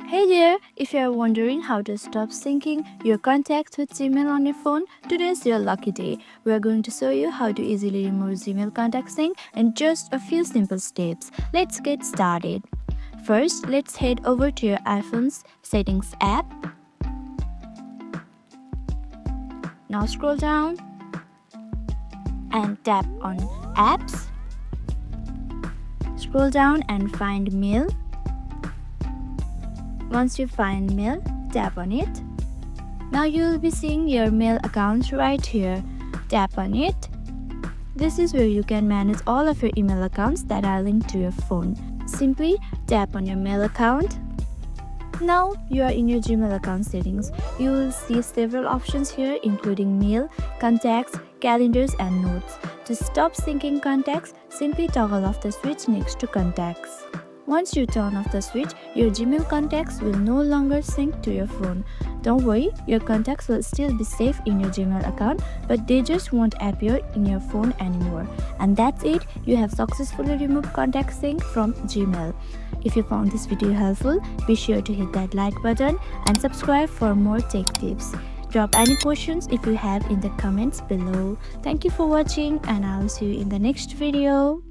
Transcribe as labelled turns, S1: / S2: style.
S1: Hey there! If you are wondering how to stop syncing your contacts with Gmail on your phone, today is your lucky day. We are going to show you how to easily remove Gmail contact sync in just a few simple steps. Let's get started. First, let's head over to your iPhone's Settings app. Now scroll down and tap on Apps. Scroll down and find Mail. Once you find Mail, tap on it. Now you will be seeing your mail accounts right here. Tap on it. This is where you can manage all of your email accounts that are linked to your phone. Simply tap on your mail account. Now you are in your Gmail account settings. You will see several options here including mail, contacts, calendars and notes. To stop syncing contacts, simply toggle off the switch next to contacts. Once you turn off the switch, your Gmail contacts will no longer sync to your phone. Don't worry, your contacts will still be safe in your Gmail account, but they just won't appear in your phone anymore. And that's it, you have successfully removed contact sync from Gmail. If you found this video helpful, be sure to hit that like button and subscribe for more tech tips. Drop any questions if you have in the comments below. Thank you for watching and I'll see you in the next video.